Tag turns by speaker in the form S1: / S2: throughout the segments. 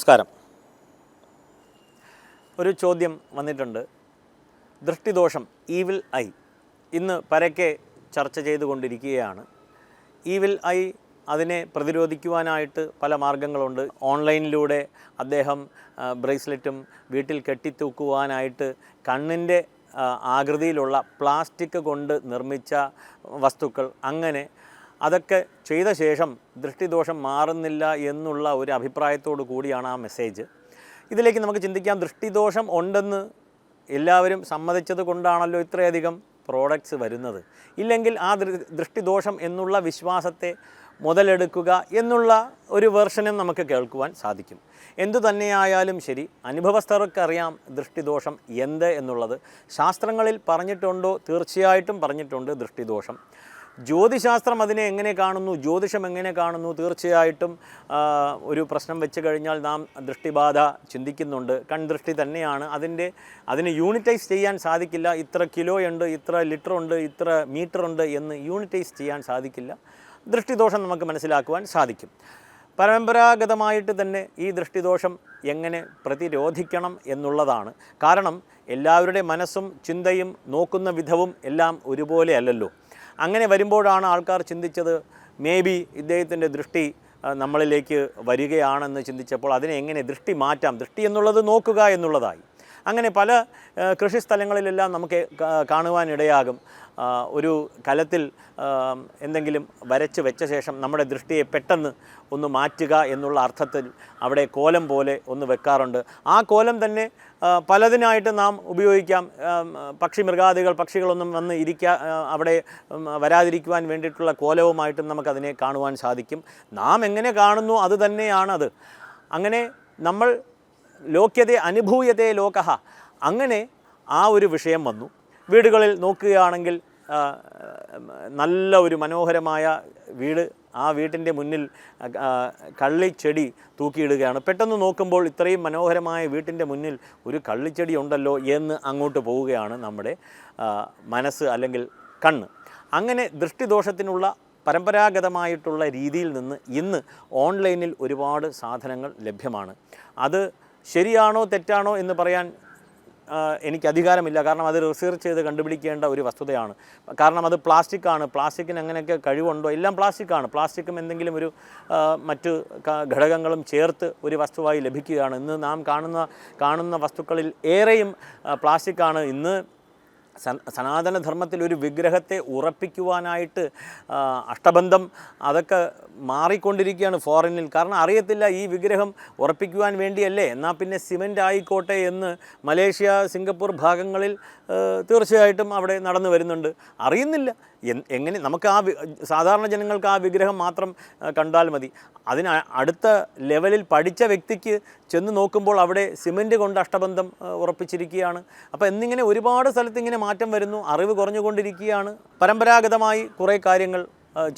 S1: നമസ്കാരം. ഒരു ചോദ്യം വന്നിട്ടുണ്ട്. ദൃഷ്ടിദോഷം, ഈവിൽ ഐ, ഇന്ന് പരക്കെ ചർച്ച ചെയ്തുകൊണ്ടിരിക്കുകയാണ്. ഈവിൽ ഐ, അതിനെ പ്രതിരോധിക്കുവാനായിട്ട് പല മാർഗങ്ങളുണ്ട്. ഓൺലൈനിലൂടെ അദ്ദേഹം ബ്രേസ്ലെറ്റും വീട്ടിൽ കെട്ടിത്തൂക്കുവാനായിട്ട് കണ്ണിൻ്റെ ആകൃതിയിലുള്ള പ്ലാസ്റ്റിക് കൊണ്ട് നിർമ്മിച്ച വസ്തുക്കൾ, അങ്ങനെ അതൊക്കെ ചെയ്ത ശേഷം ദൃഷ്ടിദോഷം മാറുന്നില്ല എന്നുള്ള ഒരു അഭിപ്രായത്തോടു കൂടിയാണ് ആ മെസ്സേജ്. ഇതിലേക്ക് നമുക്ക് ചിന്തിക്കാം, ദൃഷ്ടിദോഷം ഉണ്ടെന്ന് എല്ലാവരും സമ്മതിച്ചത് കൊണ്ടാണല്ലോ ഇത്രയധികം പ്രോഡക്റ്റ്സ് വരുന്നത്. ഇല്ലെങ്കിൽ ആ ദൃഷ്ടിദോഷം എന്നുള്ള വിശ്വാസത്തെ മുതലെടുക്കുക എന്നുള്ള ഒരു വെർഷനും നമുക്ക് കേൾക്കുവാൻ സാധിക്കും. എന്തു തന്നെയായാലും ശരി, അനുഭവസ്ഥർക്കറിയാം ദൃഷ്ടിദോഷം എന്ത് എന്നുള്ളത്. ശാസ്ത്രങ്ങളിൽ പറഞ്ഞിട്ടുണ്ടോ? തീർച്ചയായിട്ടും പറഞ്ഞിട്ടുണ്ട് ദൃഷ്ടിദോഷം. ജ്യോതിശാസ്ത്രം അതിനെ എങ്ങനെ കാണുന്നു, ജ്യോതിഷം എങ്ങനെ കാണുന്നു? തീർച്ചയായിട്ടും ഒരു പ്രശ്നം വെച്ച് കഴിഞ്ഞാൽ നാം ദൃഷ്ടിബാധ ചിന്തിക്കുന്നുണ്ട്. കൺദൃഷ്ടി തന്നെയാണ്. അതിന് യൂണിറ്റൈസ് ചെയ്യാൻ സാധിക്കില്ല. ഇത്ര കിലോയുണ്ട്, ഇത്ര ലിറ്റർ ഉണ്ട്, ഇത്ര മീറ്റർ ഉണ്ട് എന്ന് യൂണിറ്റൈസ് ചെയ്യാൻ സാധിക്കില്ല. ദൃഷ്ടിദോഷം നമുക്ക് മനസ്സിലാക്കുവാൻ സാധിക്കും. പരമ്പരാഗതമായിട്ട് തന്നെ ഈ ദൃഷ്ടിദോഷം എങ്ങനെ പ്രതിരോധിക്കണം എന്നുള്ളതാണ്. കാരണം എല്ലാവരുടെ മനസ്സും ചിന്തയും നോക്കുന്ന വിധവും എല്ലാം ഒരുപോലെ അല്ലല്ലോ. അങ്ങനെ വരുമ്പോഴാണ് ആൾക്കാർ ചിന്തിച്ചത്, മേ ബി ഇദ്ദേഹത്തിൻ്റെ ദൃഷ്ടി നമ്മളിലേക്ക് വരികയാണെന്ന് ചിന്തിച്ചപ്പോൾ അതിനെ എങ്ങനെ ദൃഷ്ടി മാറ്റാം, ദൃഷ്ടി എന്നുള്ളത് നോക്കുക എന്നുള്ളതായി. അങ്ങനെ പല കൃഷിസ്ഥലങ്ങളിലെല്ലാം നമുക്ക് കാണുവാനിടയാകും. ഒരു കലത്തിൽ എന്തെങ്കിലും വരച്ച് വെച്ച ശേഷം നമ്മുടെ ദൃഷ്ടിയെ പെട്ടെന്ന് ഒന്ന് മാറ്റുക എന്നുള്ള അർത്ഥത്തിൽ അവിടെ കോലം പോലെ ഒന്ന് വെക്കാറുണ്ട്. ആ കോലം തന്നെ പലതിനായിട്ട് നാം ഉപയോഗിക്കാം. പക്ഷികളൊന്നും വന്ന് അവിടെ വരാതിരിക്കുവാൻ വേണ്ടിയിട്ടുള്ള കോലവുമായിട്ടും നമുക്കതിനെ കാണുവാൻ സാധിക്കും. നാം എങ്ങനെ കാണുന്നു അത് തന്നെയാണത്. അങ്ങനെ നമ്മൾ ലോക്യതേ അനുഭൂയതേ ലോകഃ, അങ്ങനെ ആ ഒരു വിഷയം വന്നു. വീടുകളിൽ നോക്കുകയാണെങ്കിൽ നല്ല ഒരു മനോഹരമായ വീട്, ആ വീട്ടിൻ്റെ മുന്നിൽ കള്ളിച്ചെടി തൂക്കിയിടുകയാണ്. പെട്ടെന്ന് നോക്കുമ്പോൾ ഇത്രയും മനോഹരമായ വീട്ടിൻ്റെ മുന്നിൽ ഒരു കള്ളിച്ചെടി ഉണ്ടല്ലോ എന്ന് അങ്ങോട്ട് പോവുകയാണ് നമ്മുടെ മനസ്സ് അല്ലെങ്കിൽ കണ്ണ്. അങ്ങനെ ദൃഷ്ടിദോഷത്തിനുള്ള പരമ്പരാഗതമായിട്ടുള്ള രീതിയിൽ നിന്ന് ഇന്ന് ഓൺലൈനിൽ ഒരുപാട് സാധനങ്ങൾ ലഭ്യമാണ്. അത് ശരിയാണോ തെറ്റാണോ എന്ന് പറയാൻ എനിക്ക് അധികാരമില്ല. കാരണം അത് റിസർച്ച് ചെയ്ത് കണ്ടുപിടിക്കേണ്ട ഒരു വസ്തുതയാണ്. കാരണം അത് പ്ലാസ്റ്റിക്കാണ്. പ്ലാസ്റ്റിക്കിന് അങ്ങനെയൊക്കെ കഴിവുണ്ടോ? എല്ലാം പ്ലാസ്റ്റിക്കാണ്. പ്ലാസ്റ്റിക്കും എന്തെങ്കിലും ഒരു മറ്റ് ഘടകങ്ങളും ചേർത്ത് ഒരു വസ്തുവായി ലഭിക്കുകയാണ്. ഇന്ന് നാം കാണുന്ന വസ്തുക്കളിൽ ഏറെയും പ്ലാസ്റ്റിക്കാണ്. ഇന്ന് സനാതനധർമ്മത്തിൽ ഒരു വിഗ്രഹത്തെ ഉറപ്പിക്കുവാനായിട്ട് അഷ്ടബന്ധം അതൊക്കെ മാറിക്കൊണ്ടിരിക്കുകയാണ് ഫോറിനിൽ. കാരണം അറിയത്തില്ല, ഈ വിഗ്രഹം ഉറപ്പിക്കുവാൻ വേണ്ടിയല്ലേ, എന്നാൽ പിന്നെ സിമൻ്റ് ആയിക്കോട്ടെ എന്ന് മലേഷ്യ, സിംഗപ്പൂർ ഭാഗങ്ങളിൽ തീർച്ചയായിട്ടും അവിടെ നടന്നു വരുന്നുണ്ട്. അറിയുന്നില്ല എങ്ങനെ. നമുക്ക് സാധാരണ ജനങ്ങൾക്ക് ആ വിഗ്രഹം മാത്രം കണ്ടാൽ മതി. അതിന് അടുത്ത ലെവലിൽ പഠിച്ച വ്യക്തിക്ക് ചെന്ന് നോക്കുമ്പോൾ അവിടെ സിമൻറ്റ് കൊണ്ട് അഷ്ടബന്ധം ഉറപ്പിച്ചിരിക്കുകയാണ്. അപ്പോൾ എന്നിങ്ങനെ ഒരുപാട് സ്ഥലത്ത് ഇങ്ങനെ മാറ്റം വരുന്നു. അറിവ് കുറഞ്ഞുകൊണ്ടിരിക്കുകയാണ്. പരമ്പരാഗതമായി കുറേ കാര്യങ്ങൾ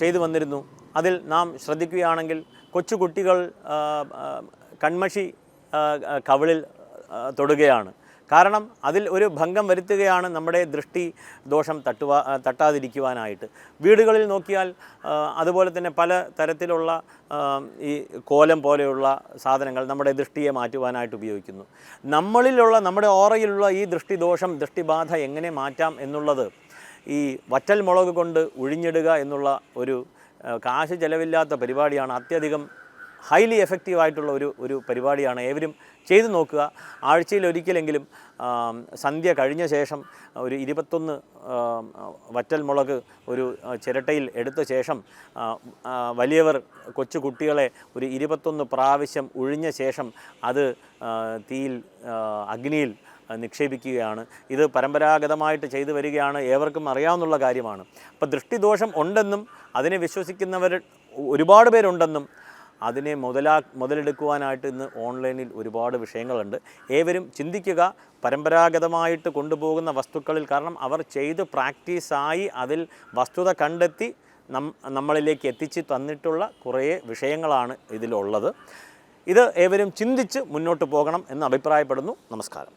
S1: ചെയ്തു വന്നിരുന്നു. അതിൽ നാം ശ്രദ്ധിക്കുകയാണെങ്കിൽ കൊച്ചുകുട്ടികൾ കൺമഷി കവിളിൽ തൊടുകയാണ്. കാരണം അതിൽ ഒരു ഭംഗം വരുത്തുകയാണ് നമ്മുടെ ദൃഷ്ടി ദോഷം തട്ടാതിരിക്കുവാനായിട്ട്. വീടുകളിൽ നോക്കിയാൽ അതുപോലെ തന്നെ പല തരത്തിലുള്ള ഈ കോലം പോലെയുള്ള സാധനങ്ങൾ നമ്മുടെ ദൃഷ്ടിയെ മാറ്റുവാനായിട്ട് ഉപയോഗിക്കുന്നു. നമ്മുടെ ഓറയിലുള്ള ഈ ദൃഷ്ടിദോഷം, ദൃഷ്ടിബാധ എങ്ങനെ മാറ്റാം എന്നുള്ളത് ഈ വറ്റൽ മുളക് കൊണ്ട് ഉഴിഞ്ഞിടുക എന്നുള്ള ഒരു കാശ് ചെലവില്ലാത്ത പരിപാടിയാണ്. അത്യധികം ഹൈലി എഫക്റ്റീവായിട്ടുള്ള ഒരു പരിപാടിയാണ്. ഏവരും ചെയ്തു നോക്കുക. ആഴ്ചയിൽ ഒരിക്കലെങ്കിലും സന്ധ്യ കഴിഞ്ഞ ശേഷം ഒരു 21 വറ്റൽ മുളക് ഒരു ചിരട്ടയിൽ എടുത്ത ശേഷം വലിയവർ കൊച്ചു കുട്ടികളെ ഒരു 21 പ്രാവശ്യം ഉഴിഞ്ഞ ശേഷം അത് അഗ്നിയിൽ നിക്ഷേപിക്കുകയാണ്. ഇത് പരമ്പരാഗതമായിട്ട് ചെയ്തു വരികയാണ്. ഏവർക്കും അറിയാവുന്ന കാര്യമാണ്. അപ്പോൾ ദൃഷ്ടിദോഷം ഉണ്ടെന്നും അതിനെ വിശ്വസിക്കുന്നവർ ഒരുപാട് പേരുണ്ടെന്നും അതിനെ മുതലെടുക്കുവാനായിട്ട് ഇന്ന് ഓൺലൈനിൽ ഒരുപാട് വിഷയങ്ങളുണ്ട്. ഏവരും ചിന്തിക്കുക, പരമ്പരാഗതമായിട്ട് കൊണ്ടുപോകുന്ന വസ്തുക്കളിൽ, കാരണം അവർ ചെയ്ത് പ്രാക്ടീസായി അതിൽ വസ്തുത കണ്ടെത്തി നമ്മളിലേക്ക് എത്തിച്ച് തന്നിട്ടുള്ള കുറേ വിഷയങ്ങളാണ് ഇതിലുള്ളത്. ഇത് ഏവരും ചിന്തിച്ച് മുന്നോട്ട് പോകണം എന്ന് അഭിപ്രായപ്പെടുന്നു. നമസ്കാരം.